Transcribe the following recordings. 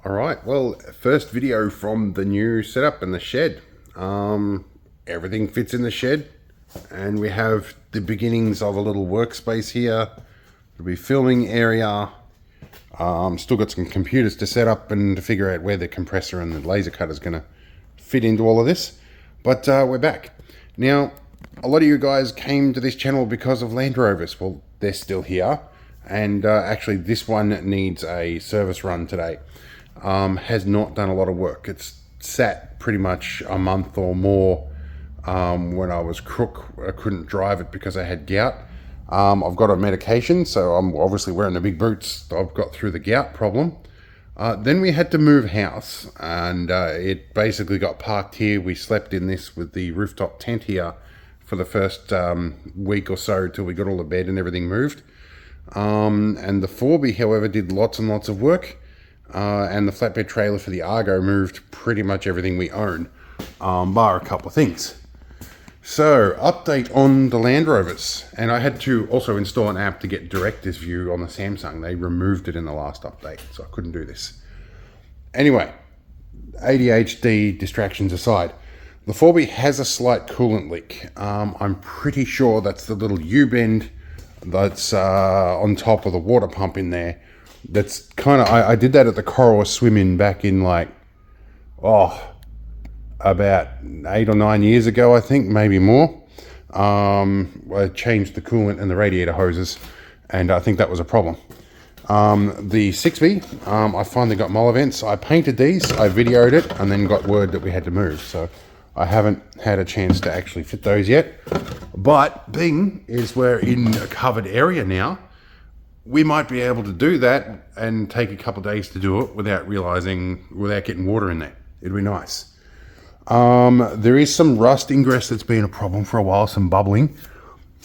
Alright, well, first video from the new setup in the shed. Everything fits in the shed, and we have the beginnings of a little workspace here. It'll be filming area. Still got some computers to set up and to figure out where the compressor and the laser cutter is going to fit into all of this. But we're back. Now, a lot of you guys came to this channel because of Land Rovers. Well, they're still here. And actually, this one needs a service run today. Has not done a lot of work. It's sat pretty much a month or more. When I was crook, I couldn't drive it because I had gout. I've got a medication, so I'm obviously wearing the big boots. I've got through the gout problem. Then we had to move house, and it basically got parked here. We slept in this with the rooftop tent here for the first week or so till we got all the bed and everything moved. And the 4B, however, did lots and lots of work. And the flatbed trailer for the Argo moved pretty much everything we own, bar a couple of things. So, update on the Land Rovers. And I had to also install an app to get Director's View on the Samsung. They removed it in the last update, so I couldn't do this. Anyway, ADHD distractions aside, the 4B has a slight coolant leak. I'm pretty sure that's the little U-bend that's on top of the water pump in there. That's kind of, I did that at the Coral swim-in back in about 8 or 9 years ago, I think, maybe more. I changed the coolant and the radiator hoses, and I think that was a problem. The 6B, I finally got molar vents. I painted these, I videoed it, and then got word that we had to move. So I haven't had a chance to actually fit those yet. But thing is, we're in a covered area now. We might be able to do that and take a couple of days to do it without getting water in there. It'd be nice. There is some rust ingress that's been a problem for a while, some bubbling.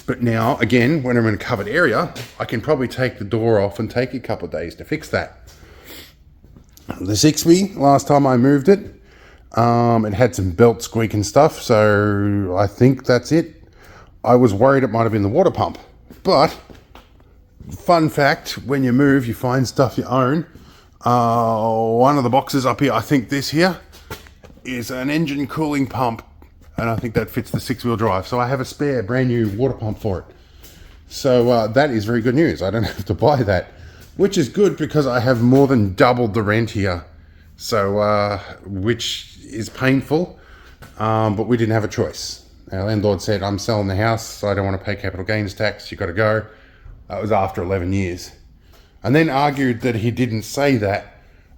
But now, again, when I'm in a covered area, I can probably take the door off and take a couple of days to fix that. The 6B, last time I moved it, it had some belt squeak and stuff, so I think that's it. I was worried it might have been the water pump, but fun fact, when you move, you find stuff you own. One of the boxes up here, I think this here, is an engine cooling pump, and I think that fits the 6-wheel drive. So I have a spare brand new water pump for it. So that is very good news. I don't have to buy that, which is good because I have more than doubled the rent here. So, which is painful, but we didn't have a choice. Our landlord said, I'm selling the house, so I don't want to pay capital gains tax. You got to go. That was after 11 years. And then argued that he didn't say that.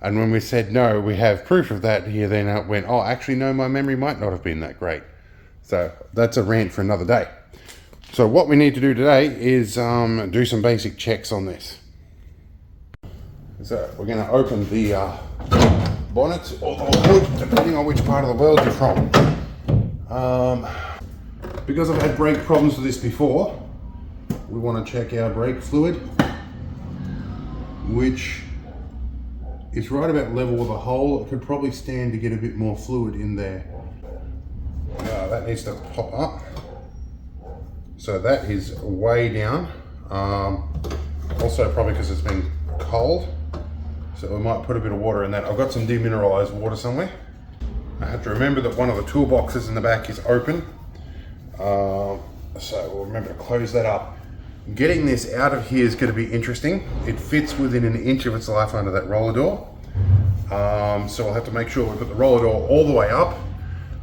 And when we said, no, we have proof of that, he then went, oh, actually, no, my memory might not have been that great. So that's a rant for another day. So what we need to do today is do some basic checks on this. So we're going to open the bonnet or the hood, depending on which part of the world you're from. Because I've had brake problems with this before, we want to check our brake fluid, which is right about level with the hole. It could probably stand to get a bit more fluid in there. That needs to pop up. So that is way down. Also probably because it's been cold. So we might put a bit of water in that. I've got some demineralized water somewhere. I have to remember that one of the toolboxes in the back is open. So we'll remember to close that up. Getting this out of here is going to be interesting. It fits within an inch of its life under that roller door. So I'll have to make sure we put the roller door all the way up,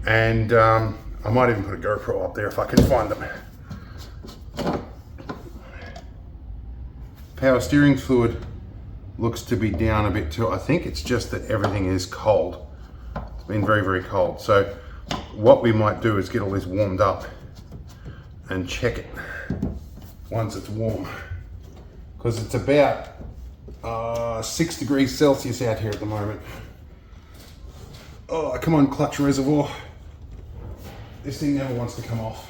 and I might even put a GoPro up there if I can find them. Power steering fluid looks to be down a bit too. I think it's just that everything is cold. It's been very, very cold. So what we might do is get all this warmed up and check it once it's warm, because it's about 6 degrees Celsius out here at the moment. Oh, come on, clutch reservoir. This thing never wants to come off.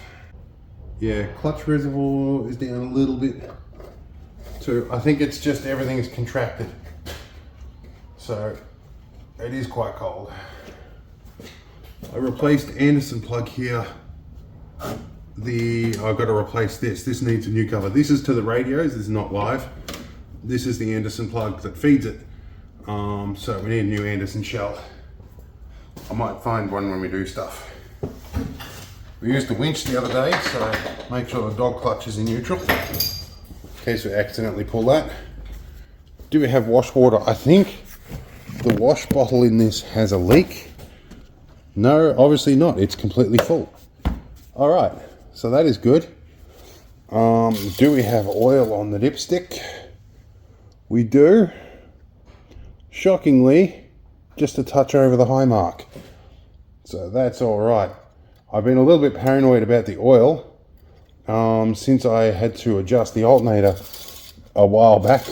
Yeah, clutch reservoir is down a little bit too. I think it's just everything is contracted. So it is quite cold. I replaced Anderson plug here. I've got to replace this. This needs a new cover. This is to the radios. This is not live. This is the Anderson plug that feeds it. So we need a new Anderson shell. I might find one when we do stuff. We used the winch the other day, so make sure the dog clutch is in neutral in case we accidentally pull that. Do we have wash water? I think the wash bottle in this has a leak. No, obviously not. It's completely full. All right, so that is good. Do we have oil on the dipstick? We do. Shockingly, just a touch over the high mark. So that's all right. I've been a little bit paranoid about the oil since I had to adjust the alternator a while back.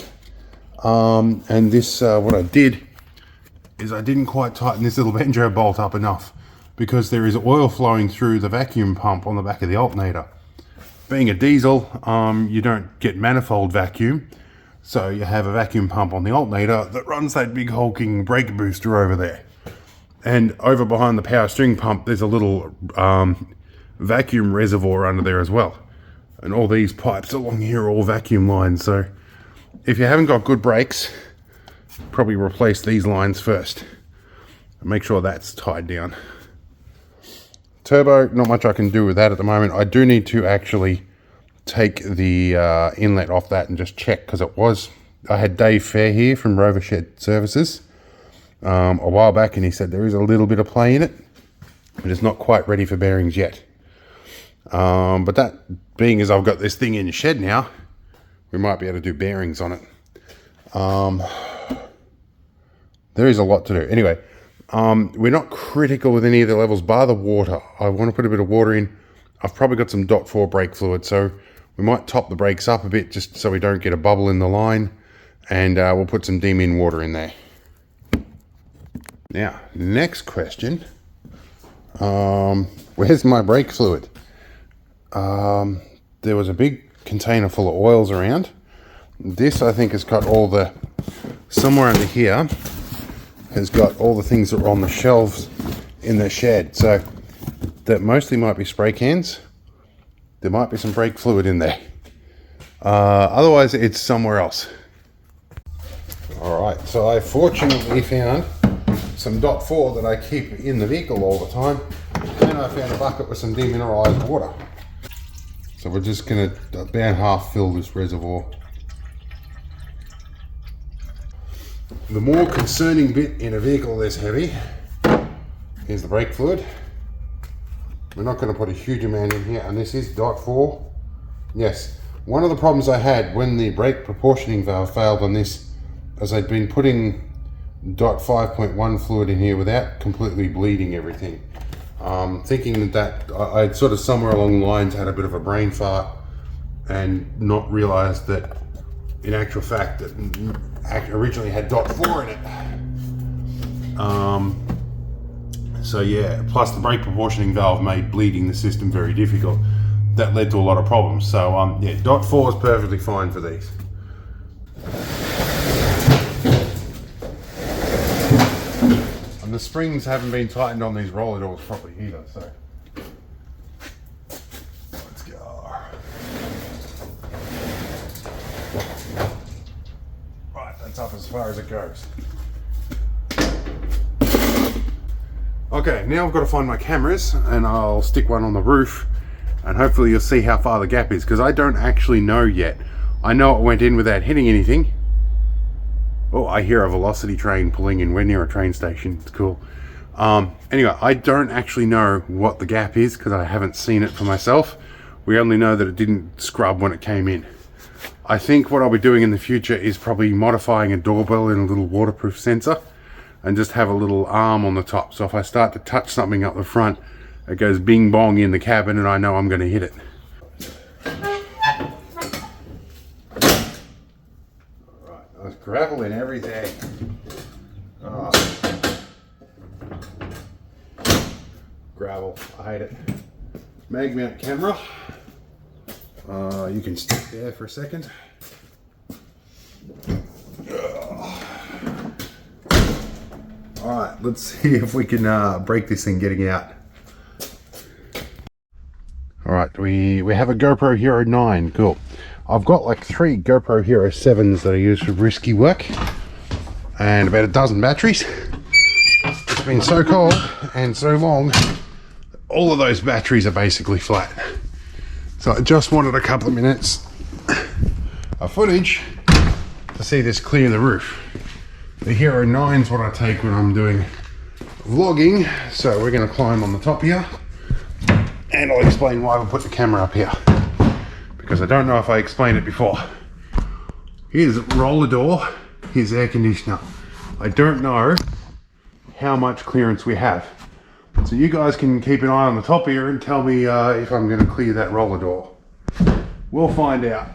And this, what I did is I didn't quite tighten this little banjo bolt up enough because there is oil flowing through the vacuum pump on the back of the alternator. Being a diesel, you don't get manifold vacuum. So you have a vacuum pump on the alternator that runs that big hulking brake booster over there. And over behind the power steering pump, there's a little vacuum reservoir under there as well. And all these pipes along here are all vacuum lines. So if you haven't got good brakes, probably replace these lines first. And make sure that's tied down. Turbo, not much I can do with that at the moment. I do need to actually take the inlet off that and just check, because I had Dave Fair here from Rover Shed Services a while back, and he said there is a little bit of play in it, but it's not quite ready for bearings yet. But that being as I've got this thing in the shed now, we might be able to do bearings on it. There is a lot to do. Anyway, we're not critical with any of the levels bar the water. I want to put a bit of water in. I've probably got some .4 brake fluid, so we might top the brakes up a bit just so we don't get a bubble in the line, and we'll put some D-min water in there. Now, next question. Where's my brake fluid? There was a big container full of oils around. This, I think, has got all the, somewhere under here, has got all the things that were on the shelves in the shed. So that mostly might be spray cans. There might be some brake fluid in there. Otherwise, it's somewhere else. All right, so I fortunately found some .4 that I keep in the vehicle all the time, and I found a bucket with some demineralized water. So we're just gonna about half fill this reservoir. The more concerning bit in a vehicle this heavy is the brake fluid. We're not going to put a huge amount in here, and this is .4. Yes, one of the problems I had when the brake proportioning valve failed on this is I'd been putting .5.1 fluid in here without completely bleeding everything. Thinking that I'd sort of somewhere along the lines had a bit of a brain fart and not realized that in actual fact that originally had .4 in it. So yeah, plus the brake proportioning valve made bleeding the system very difficult. That led to a lot of problems. So yeah, .4 is perfectly fine for these. And the springs haven't been tightened on these roller doors properly either, so. Let's go. Right, that's up as far as it goes. Okay, now I've got to find my cameras, and I'll stick one on the roof, and hopefully you'll see how far the gap is, because I don't actually know yet. I know it went in without hitting anything. Oh, I hear a velocity train pulling in. We're near a train station. It's cool. Anyway, I don't actually know what the gap is because I haven't seen it for myself. We only know that it didn't scrub when it came in. I think what I'll be doing in the future is probably modifying a doorbell in a little waterproof sensor and just have a little arm on the top. So if I start to touch something up the front, it goes bing bong in the cabin and I know I'm going to hit it. There's gravel in everything. Oh. Gravel, I hate it. Mag mount camera. You can stick there for a second. Alright, let's see if we can break this thing getting out. Alright, we have a GoPro Hero 9, cool. I've got like 3 GoPro Hero 7s that I use for risky work. and about a dozen batteries. It's been so cold and so long, all of those batteries are basically flat. So I just wanted a couple of minutes of footage to see this clear the roof. The Hero 9 is what I take when I'm doing vlogging, so we're going to climb on the top here, and I'll explain why we put the camera up here, because I don't know if I explained it before. Here's roller door, here's air conditioner. I don't know how much clearance we have, so you guys can keep an eye on the top here and tell me if I'm going to clear that roller door. We'll find out.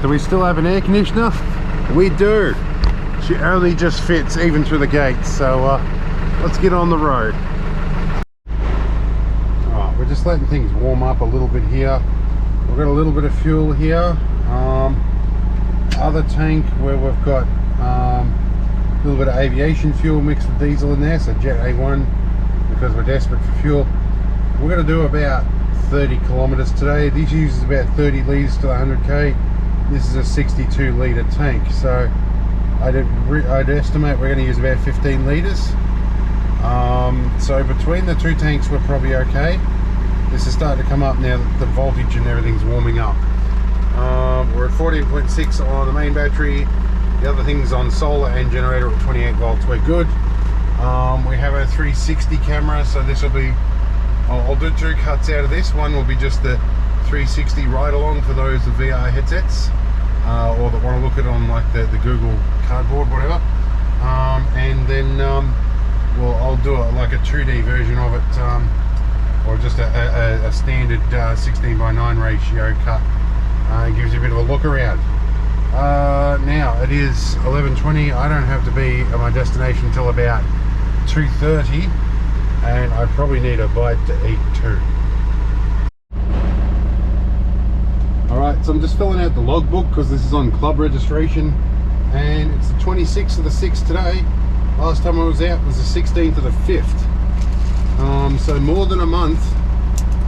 Do we still have an air conditioner? We do. She only just fits even through the gates, so let's get on the road. Alright, we're just letting things warm up a little bit here. We've got a little bit of fuel here. Other tank where we've got a little bit of aviation fuel mixed with diesel in there, so Jet A1, because we're desperate for fuel. We're going to do about 30 kilometers today. This uses about 30 litres to the 100k. This is a 62 litre tank, so I'd estimate we're going to use about 15 litres. So between the two tanks we're probably okay. This is starting to come up now that the voltage and everything's warming up. We're at 14.6 on the main battery. The other thing's on solar and generator at 28 volts. We're good. We have a 360 camera, so this will be, I'll do two cuts out of this. One will be just the 360 ride along for those VR headsets, or that want to look at it on like the Google Cardboard, whatever. And then I'll do it like a 2D version of it, or just a standard 16:9 ratio cut. It gives you a bit of a look around. Now it is 11:20. I don't have to be at my destination until about 2:30, and I probably need a bite to eat too. Alright, so I'm just filling out the logbook because this is on club registration, and it's the 26th of the 6th today. Last time I was out was the 16th of the 5th. So more than a month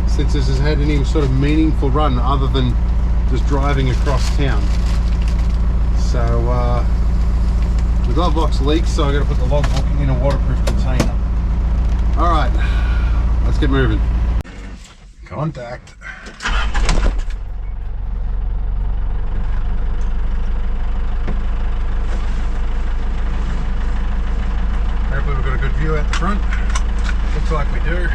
since this has had any sort of meaningful run other than just driving across town. So the glove box leaks, so I've got to put the logbook in a waterproof container. Alright, let's get moving. Contact. Hopefully we've got a good view out the front. Looks like we do.